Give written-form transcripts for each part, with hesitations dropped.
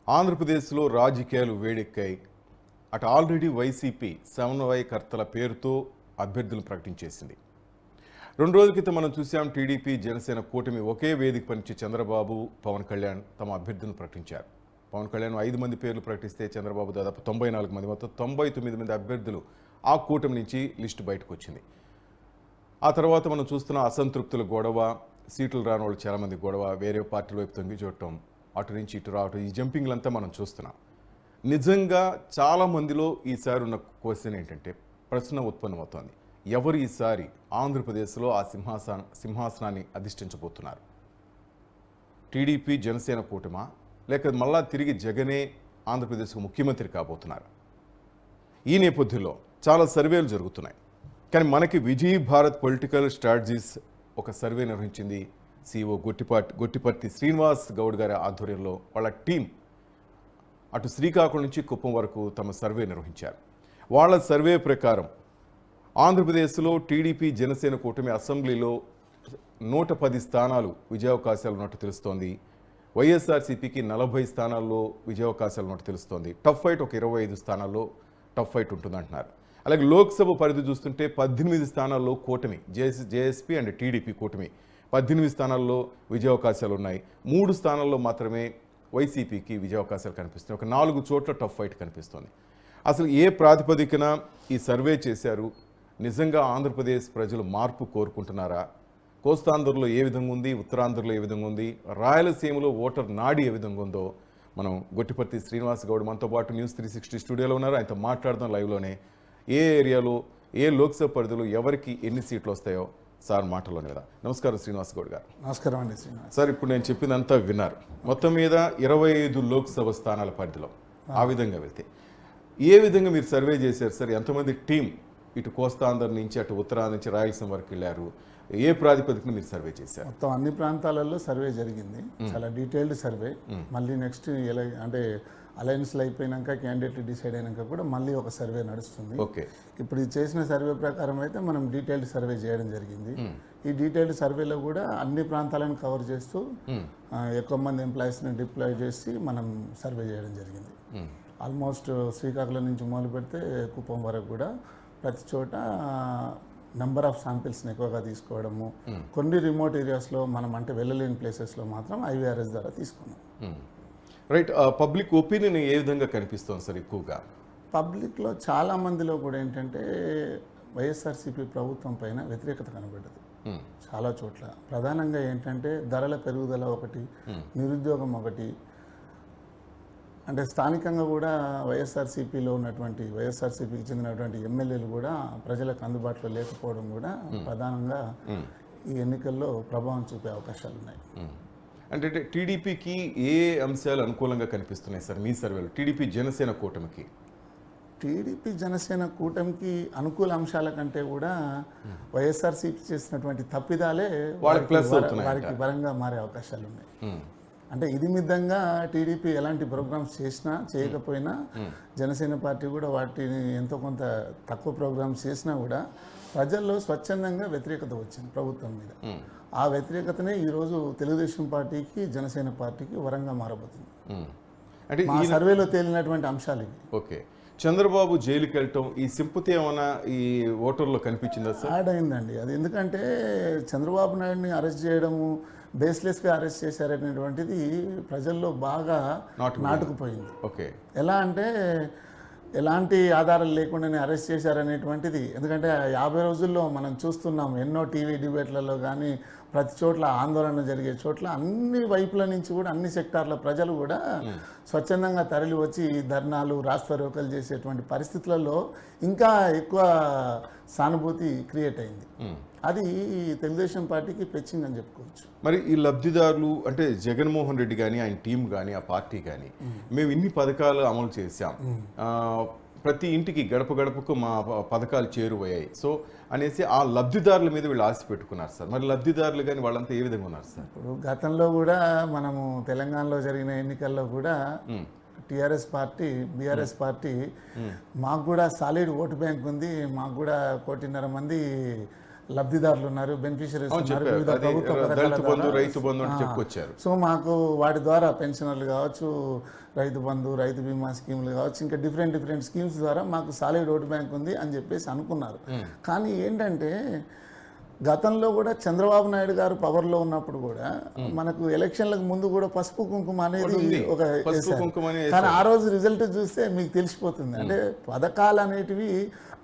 ఆంధ్రప్రదేశ్లో రాజకీయాలు వేడెక్కాయి. అటు ఆల్రెడీ వైసీపీ సమన్వయకర్తల పేరుతో అభ్యర్థులను ప్రకటించేసింది. 2 రోజుల క్రితం మనం చూసాం టీడీపీ జనసేన కూటమి ఒకే వేదిక నుంచి చంద్రబాబు, పవన్ కళ్యాణ్ తమ అభ్యర్థులను ప్రకటించారు. పవన్ కళ్యాణ్ 5 మంది పేర్లు ప్రకటిస్తే చంద్రబాబు దాదాపు 94 మంది, మొత్తం 99 మంది అభ్యర్థులు ఆ కూటమి నుంచి లిస్టు బయటకు వచ్చింది. ఆ తర్వాత మనం చూస్తున్న అసంతృప్తుల గొడవ, సీట్లు రాని వాళ్ళు చాలామంది గొడవ, వేరే పార్టీల వైపు తొంగి చూడటం, అటు నుంచి ఇటు రావటం, ఈ జంపింగ్లంతా మనం చూస్తున్నాం. నిజంగా చాలామందిలో ఈసారి ఉన్న క్వశ్చన్ ఏంటంటే, ప్రశ్న ఉత్పన్నమవుతోంది. ఎవరు ఈసారి ఆంధ్రప్రదేశ్లో ఆ సింహాసనాన్ని అధిష్ఠించబోతున్నారు? టీడీపీ జనసేన కూటమా, లేక మళ్ళా తిరిగి జగనే ఆంధ్రప్రదేశ్కు ముఖ్యమంత్రి కాబోతున్నారు? ఈ నేపథ్యంలో చాలా సర్వేలు జరుగుతున్నాయి. కానీ మనకి విజయ్ భారత్ పొలిటికల్ స్ట్రాటజీస్ ఒక సర్వే నిర్వహించింది. CEO గొట్టిపర్తి శ్రీనివాస్ గౌడ్ గారి ఆధ్వర్యంలో వాళ్ళ టీం అటు శ్రీకాకుళం నుంచి కుప్పం వరకు తమ సర్వే నిర్వహించారు. వాళ్ళ సర్వే ప్రకారం ఆంధ్రప్రదేశ్లో టీడీపీ జనసేన కూటమి అసెంబ్లీలో 110 స్థానాలు విజయావకాశాలు ఉన్నట్టు తెలుస్తోంది. వైఎస్ఆర్సీపీకి 40 స్థానాల్లో విజయావకాశాలు ఉన్నట్టు తెలుస్తోంది. టఫ్ ఫైట్ ఒక 25 స్థానాల్లో టఫ్ ఫైట్ ఉంటుందంటున్నారు. అలాగే లోక్సభ పరిధి చూస్తుంటే 18 స్థానాల్లో కూటమి జేఎస్పీ అండ్ టీడీపీ కూటమి 18 స్థానాల్లో విజయావకాశాలు ఉన్నాయి. 3 స్థానాల్లో మాత్రమే వైసీపీకి విజయావకాశాలు కనిపిస్తున్నాయి. ఒక 4 చోట్ల టఫ్ ఫైట్ కనిపిస్తోంది. అసలు ఏ ప్రాతిపదికన ఈ సర్వే చేశారు? నిజంగా ఆంధ్రప్రదేశ్ ప్రజలు మార్పు కోరుకుంటున్నారా? కోస్తాంధ్రలో ఏ విధంగా ఉంది, ఉత్తరాంధ్రలో ఏ విధంగా ఉంది, రాయలసీమలో ఓటర్ నాడి ఏ విధంగా ఉందో మనం గొట్టిపర్తి శ్రీనివాస్ గౌడ్ మనతో పాటు న్యూస్ 360 స్టూడియోలో ఉన్నారు. ఆయనతో మాట్లాడదాం లైవ్లోనే. ఏ ఏరియాలో, ఏ లోక్సభ పరిధిలో ఎవరికి ఎన్ని సీట్లు వస్తాయో సార్ మాటలోనే కదా. నమస్కారం శ్రీనివాస్ గౌడ్ గారు. నమస్కారం అండి శ్రీనివాస్ సార్, ఇప్పుడు నేను చెప్పిందంతా విన్నారు. మొత్తం మీద 25 లోక్సభ స్థానాల పరిధిలో ఆ విధంగా వెళ్తే ఏ విధంగా మీరు సర్వే చేశారు సార్? ఎంతమంది టీం ఇటు కోస్తాంధ్ర నుంచి అటు ఉత్తరాంధ్ర నుంచి రాయలసీమ వరకు వెళ్ళారు? ఏ ప్రాతిపదికన మీరు సర్వే చేశారు? మొత్తం అన్ని ప్రాంతాలలో సర్వే జరిగింది. చాలా డీటెయిల్డ్ సర్వే. మళ్ళీ నెక్స్ట్ అంటే అలయన్స్లు అయిపోయినాక, క్యాండిడేట్లు డిసైడ్ అయినాక కూడా మళ్ళీ ఒక సర్వే నడుస్తుంది. ఓకే, ఇప్పుడు ఇది చేసిన సర్వే ప్రకారం అయితే మనం డీటెయిల్డ్ సర్వే చేయడం జరిగింది. ఈ డీటెయిల్డ్ సర్వేలో కూడా అన్ని ప్రాంతాలను కవర్ చేస్తూ ఎక్కువ మంది ఎంప్లాయీస్ని డిప్లాయ్ చేసి మనం సర్వే చేయడం జరిగింది. ఆల్మోస్ట్ శ్రీకాకుళం నుంచి మొదలు పెడితే కుప్పం వరకు కూడా ప్రతి చోట నెంబర్ ఆఫ్ శాంపిల్స్ని ఎక్కువగా తీసుకోవడము, కొన్ని రిమోట్ ఏరియాస్లో మనం అంటే వెళ్ళలేని ప్లేసెస్లో మాత్రం IVRS ద్వారా తీసుకున్నాం. రైట్. పబ్లిక్ ఒపీనియన్ ఏ విధంగా కనిపిస్తుంది సార్? ఎక్కువగా పబ్లిక్లో చాలా మందిలో కూడా ఏంటంటే వైఎస్ఆర్సీపీ ప్రభుత్వం పైన వ్యతిరేకత కనబడ్డది చాలా చోట్ల. ప్రధానంగా ఏంటంటే ధరల పెరుగుదల ఒకటి, నిరుద్యోగం ఒకటి. అంటే స్థానికంగా కూడా వైఎస్ఆర్సీపీకి చెందినటువంటి ఎమ్మెల్యేలు కూడా ప్రజలకు అందుబాటులో లేకపోవడం కూడా ప్రధానంగా ఈ ఎన్నికల్లో ప్రభావం చూపే అవకాశాలు ఉన్నాయి. అంటే టీడీపీకి ఏ అంశాలు అనుకూలంగా కనిపిస్తున్నాయి సార్ మీ సర్వేలో? టీడీపీ జనసేన కూటమికి అనుకూల అంశాల కంటే కూడా వైఎస్ఆర్సీపీ చేసినటువంటి తప్పిదాలే వారికి బలంగా మారే అవకాశాలు ఉన్నాయి. అంటే ఇది మిద్దంగా టీడీపీ ఎలాంటి ప్రోగ్రామ్స్ చేసినా చేయకపోయినా, జనసేన పార్టీ కూడా వాటిని ఎంతో కొంత తక్కువ ప్రోగ్రామ్స్ చేసినా కూడా ప్రజల్లో స్వచ్ఛందంగా వ్యతిరేకత వచ్చింది ప్రభుత్వం మీద. ఆ వ్యతిరేకతనే ఈరోజు తెలుగుదేశం పార్టీకి, జనసేన పార్టీకి వరంగా మారబోతుంది. అంటే ఈ సర్వేలో తేలినటువంటి అంశాలు ఇవి. ఓకే, చంద్రబాబు జైలుకి వెళ్ళటం, ఈ సింపతి ఏమైనా ఈ ఓటర్లో కనిపించిందా సార్? యాడ్ అయిందండి అది. ఎందుకంటే చంద్రబాబు నాయుడిని అరెస్ట్ చేయడము, బేస్లెస్గా అరెస్ట్ చేశారనేటువంటిది ప్రజల్లో బాగా నాటుకుపోయింది. ఓకే, ఎలా అంటే ఎలాంటి ఆధారాలు లేకుండానే అరెస్ట్ చేశారనేటువంటిది. ఎందుకంటే 50 రోజుల్లో మనం చూస్తున్నాం ఎన్నో టీవీ డిబేట్లలో కానీ ప్రతి చోట్ల ఆందోళన జరిగే చోట్ల అన్ని వైపుల నుంచి కూడా అన్ని సెక్టార్ల ప్రజలు కూడా స్వచ్ఛందంగా తరలి వచ్చి ధర్నాలు, రాస్తారోకలు చేసేటువంటి పరిస్థితులలో ఇంకా ఎక్కువ సానుభూతి క్రియేట్ అయింది. అది తెలుగుదేశం పార్టీకి పెచ్చింగ్ అని చెప్పుకోవచ్చు. మరి ఈ లబ్ధిదారులు అంటే జగన్మోహన్ రెడ్డి కానీ, ఆయన టీం కానీ, ఆ పార్టీ కానీ, మేము ఇన్ని పథకాలు అమలు చేశాం, ప్రతి ఇంటికి గడప గడపకు మా పథకాలు చేరువయ్యాయి సో అనేసి ఆ లబ్ధిదారుల మీద వీళ్ళు ఆశ పెట్టుకున్నారు సార్. మరి లబ్ధిదారులు కానీ వాళ్ళంతా ఏ విధంగా ఉన్నారు సార్? ఇప్పుడు గతంలో కూడా మనము తెలంగాణలో జరిగిన ఎన్నికల్లో కూడా టీఆర్ఎస్ పార్టీ, బీఆర్ఎస్ పార్టీ మాకు కూడా సాలిడ్ ఓటు బ్యాంక్ ఉంది, మాకు కూడా 1.5 కోటి మంది లబ్ధిదారులు ఉన్నారు, బెనిఫిషరీస్ ఉన్నారు, వివిధ ప్రభుత్వ దళిత బంధు పథకాల రైతు బంధు అని చెప్పుకొచ్చారు. సో మాకు వాటి ద్వారా పెన్షనర్లు కావచ్చు, రైతు బంధు, రైతు బీమా స్కీములు కావచ్చు, ఇంకా డిఫరెంట్ స్కీమ్స్ ద్వారా మాకు సాలిడ్ ఓటు బ్యాంక్ ఉంది అని చెప్పేసి అనుకున్నారు. కానీ ఏంటంటే గతంలో కూడా చంద్రబాబు నాయుడు గారు పవర్లో ఉన్నప్పుడు కూడా మనకు ఎలక్షన్లకు ముందు కూడా పసుపు కుంకుమ అనేది ఒక కానీ ఆ రోజు రిజల్ట్ చూస్తే మీకు తెలిసిపోతుంది. అంటే పథకాలు అనేటివి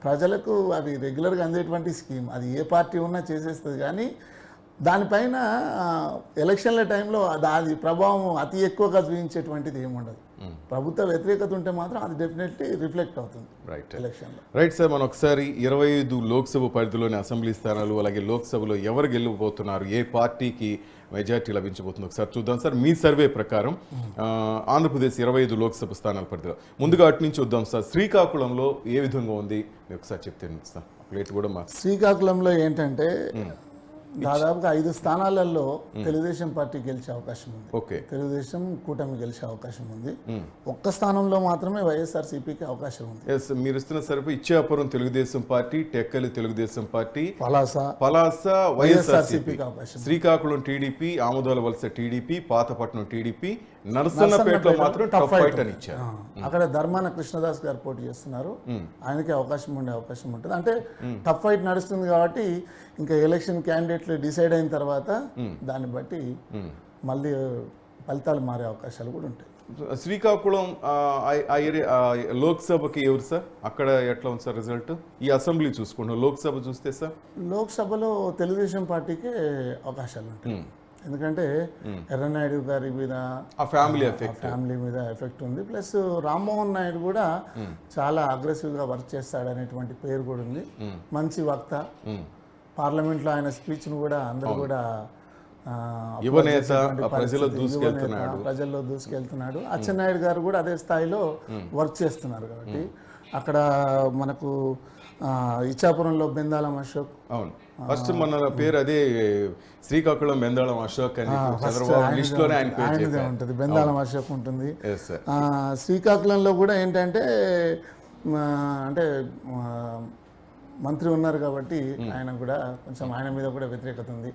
ప్రజలకు అవి రెగ్యులర్గా అందేటువంటి స్కీమ్, అది ఏ పార్టీ ఉన్నా చేసేస్తుంది. కానీ దానిపైన ఎలక్షన్ల టైంలో అది ప్రభావం అతి ఎక్కువగా చూపించేటువంటిది ఏముండదు. ప్రభుత్వ వ్యతిరేకత ఉంటే మాత్రం అది డెఫినెట్లీ రిఫ్లెక్ట్ అవుతుంది ఎలక్షన్లో. రైట్ సార్, మనం ఒకసారి 25 లోక్సభ పరిధిలోని అసెంబ్లీ స్థానాలు, అలాగే లోక్సభలో ఎవరు గెలవబోతున్నారు, ఏ పార్టీకి మెజార్టీ లభించబోతుంది ఒకసారి చూద్దాం సార్. మీ సర్వే ప్రకారం ఆంధ్రప్రదేశ్ 25 లోక్సభ స్థానాల పరిధిలో ముందుగా అటు నుంచి చూద్దాం సార్. శ్రీకాకుళంలో ఏ విధంగా ఉంది మీరు ఒకసారి చెప్తే సార్. ప్లేట్ కూడా మా శ్రీకాకుళంలో ఏంటంటే దాదాపుగా 5 స్థానాలలో తెలుగుదేశం పార్టీ గెలిచే అవకాశం ఉంది. తెలుగుదేశం కూటమి గెలిచే అవకాశం ఉంది. ఒక్క స్థానంలో మాత్రమే వైఎస్ఆర్సీపీకి అవకాశం ఉంది. మీరు ఇస్తున్న సరిపో ఇచ్చాపురం తెలుగుదేశం పార్టీ, టెక్కలి తెలుగుదేశం పార్టీ, పలాస వైఎస్ఆర్సీపీకి అవకాశం, శ్రీకాకుళం టీడీపీ, ఆమోదాల వలస టీడీపీ, పాతపట్నం టీడీపీ, నరసన్నపేటలో మాత్రం టఫ్ ఫైట్ అని ఇచ్చారు. అక్కడ ధర్మాన కృష్ణదాస్ గారు పోటీ చేస్తున్నారు, ఆయనకి అవకాశం ఉండే అవకాశం ఉంటుంది. అంటే టఫ్ ఫైట్ నడుస్తుంది కాబట్టి ఇంకా ఎలక్షన్ క్యాండిడేట్లు డిసైడ్ అయిన తర్వాత దాన్ని బట్టి మళ్ళీ ఫలితాలు మారే అవకాశాలు కూడా ఉంటాయి. శ్రీకాకుళం లోక్సభకి ఎవరు సార్, అక్కడ ఎట్లా ఉంది సార్ రిజల్ట్? ఈ అసెంబ్లీ చూసుకుంటాం, లోక్సభ చూస్తే సార్ లోక్సభలో తెలుగుదేశం పార్టీకే అవకాశాలు ఉంటాయి. ఎందుకంటే ఎర్రనాయుడు గారి మీద ఫ్యామిలీ మీద ఎఫెక్ట్ ఉంది. ప్లస్ రామ్మోహన్ నాయుడు కూడా చాలా అగ్రెసివ్గా వర్క్ చేస్తాడు అనేటువంటి పేరు కూడా ఉంది. మంచి వక్త, పార్లమెంట్లో ఆయన స్పీచ్ను కూడా అందరూ కూడా ప్రజల్లో దూసుకెళ్తున్నాడు. అచ్చెన్నాయుడు గారు కూడా అదే స్థాయిలో వర్క్ చేస్తున్నారు. కాబట్టి అక్కడ మనకు ఇచ్చాపురంలో బెందాలం అశోక్, అవును ఫస్ట్ మన పేరు అదే శ్రీకాకుళం బెందాలం అశోక్ అని చంద్రబాబు లిస్ట్ లోనే ఆయనదే ఉంటుంది, బెందాలం అశోక్ ఉంటుంది. శ్రీకాకుళంలో కూడా ఏంటంటే అంటే మంత్రి ఉన్నారు కాబట్టి ఆయన కూడా కొంచెం ఆయన మీద కూడా వ్యతిరేకత ఉంది.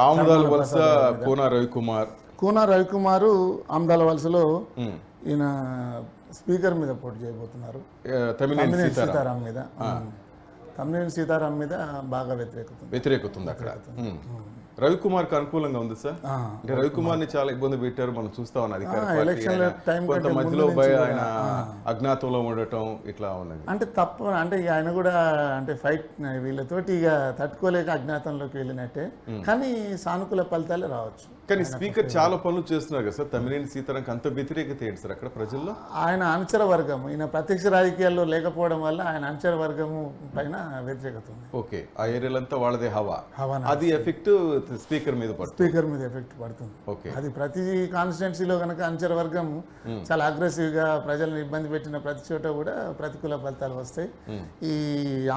ఆమదాల వలస కూన రవికుమారు ఆమదాల వలసలో ఈయన స్పీకర్ మీద పోటీ చేయబోతున్నారు, తమ్మినేని సీతారాం మీద బాగా వ్యతిరేకత ఉంది అక్కడ. రవికుమార్కి అనుకూలంగా ఉంది సార్. అంటే రవికుమార్ని చాలా ఇబ్బంది పెట్టారు, మనం చూస్తా ఉన్నాం. కొంత మధ్యలో ఆయన అజ్ఞాతంలో ఉండటం ఇట్లా ఉన్నది. అంటే తప్ప అంటే ఆయన కూడా అంటే ఫైట్ వీళ్ళతోటి ఇక తట్టుకోలేక అజ్ఞాతంలోకి వెళ్ళినట్టే. కానీ సానుకూల ఫలితాలే రావచ్చు. కానీ స్పీకర్ చాలా పనులు చేస్తున్నారు కదా సార్. తమ్మినేని సీతారాంకి అంత వ్యతిరేకత ఏంటి సార్ అక్కడ ప్రజల్లో? ఆయన అనుచర వర్గం, ఈయన ప్రత్యక్ష రాజకీయాల్లో లేకపోవడం వల్ల ఆయన అనుచర వర్గము పైన వ్యతిరేకత ఉంది. ఓకే, ఆ ఏరియాలంతా వాళ్ళదే హవా, అది ఎఫెక్ట్ స్పీకర్ మీద ఎఫెక్ట్ పడుతుంది. ఓకే, అది ప్రతి కాన్స్టిట్యున్సీలో కనుక అనుచర వర్గం చాలా అగ్రెసివ్ గా ప్రజలను ఇబ్బంది పెట్టిన ప్రతి చోట కూడా ప్రతికూల ఫలితాలు వస్తాయి. ఈ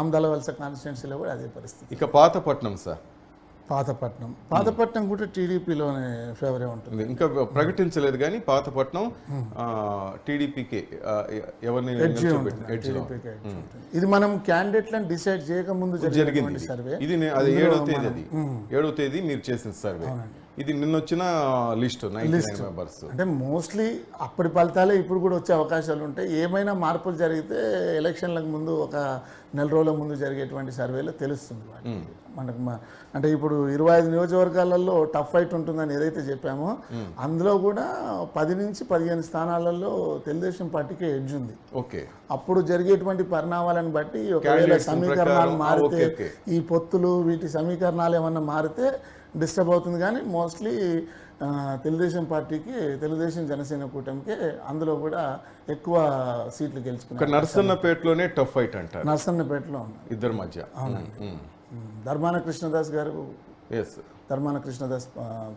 ఆమదాల వలస కాన్స్టిట్యున్సీలో కూడా అదే పరిస్థితి. ఇక పాతపట్నం సార్, పాతపట్నం కూడా టీడీపీలోనే ఫేవరే ఉంటుంది. ఇంకా ప్రకటించలేదు కానీ పాతపట్నం టీడీపీకి ఎవరిని ఇది మనం క్యాండిడేట్లను డిసైడ్ చేయకముందు జరిగింది సర్వే. ఇది అది 7వ తేదీ మీరు చేసిన సర్వే. ఇది నిన్న వచ్చిన లిస్ట్ 99 మెంబర్స్. అంటే మోస్ట్లీ అప్పటి ఫలితాలే ఇప్పుడు కూడా వచ్చే అవకాశాలు ఉంటాయి. ఏమైనా మార్పులు జరిగితే ఎలక్షన్లకు ముందు ఒక నెల రోజుల ముందు జరిగేటువంటి సర్వేలో తెలుస్తుంది మనకు. అంటే ఇప్పుడు 25 నియోజకవర్గాలలో టఫ్ ఫైట్ ఉంటుందని ఏదైతే చెప్పామో అందులో కూడా 10 నుంచి 15 స్థానాలలో తెలుగుదేశం పార్టీకి ఎడ్జ్ ఉంది. ఓకే, అప్పుడు జరిగేటువంటి పరిణామాలను బట్టి ఒకవేళ సమీకరణాలు మారితే, ఈ పొత్తులు వీటి సమీకరణాలు ఏమన్నా మారితే డిస్టర్బ్ అవుతుంది. కానీ మోస్ట్లీ తెలుగుదేశం పార్టీకి, తెలుగుదేశం జనసేన కూటమికి అందులో కూడా ఎక్కువ సీట్లు గెలుచుకున్నారు. నరసన్నపేటలోనే టఫ్ ఫైట్ అంటారు. నరసన్నపేటలో ఉన్నారు ఇద్దరు మధ్య. అవునండి. ధర్మాన కృష్ణదాస్ గారు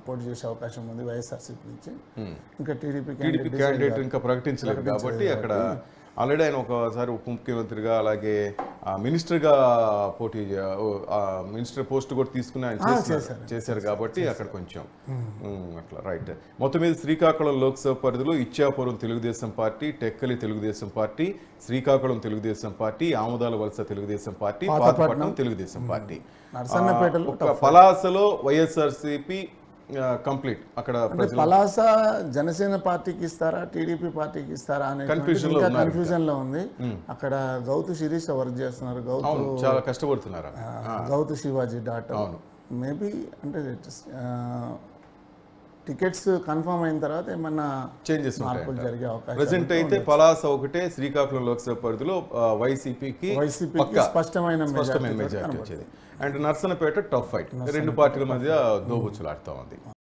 పోటీ చేసే అవకాశం ఉంది వైఎస్ఆర్సీపీ నుంచి. ఇంకా టీడీపీ క్యాండిడేట్ ఇంకా ప్రకటించలేదు కాబట్టి అక్కడ ఆల్రెడీ ఆయన ఒకసారి ఉప ముఖ్యమంత్రిగా, అలాగే మినిస్టర్గా పోటీ మినిస్టర్ పోస్ట్ కూడా తీసుకుని ఆయన చేశారు కాబట్టి అక్కడ కొంచెం అట్లా రైట్. మొత్తం మీద శ్రీకాకుళం లోక్సభ పరిధిలో Ichchapuram Telugu Desam party, Tekkali Telugu Desam party, Srikakulam Telugu Desam party, Amadalavalasa Telugu Desam party, Pathapatnam Telugu Desam party, పలాసలో వైఎస్ఆర్సీపీ కంప్లీట్. అక్కడ పలాస జనసేన పార్టీకి ఇస్తారా టీడీపీ పార్టీకి ఇస్తారా అనే కన్ఫ్యూజన్ లో ఉంది. అక్కడ గౌతు శిరీష వర్క్ చేస్తున్నారు, చాలా కష్టపడుతున్నారు, గౌతు శివాజీ డాటర్. మేబీ అంటే టికెట్స్ కన్ఫర్మ్ అయిన తర్వాత ఏమన్నా చేంజెస్ మార్పులు జరిగే అవకాశం. ప్రెసెంట్ అయితే పలాస ఒకటే శ్రీకాకుళం లోక్సభ పరిధిలో వైసీపీకి స్పష్టమైన మెజారిటీ వచ్చేది. అండ్ నర్సన్నపేట టఫ్ ఫైట్, రెండు పార్టీల మధ్య దోబుచ్చులాడుతూ ఉంది.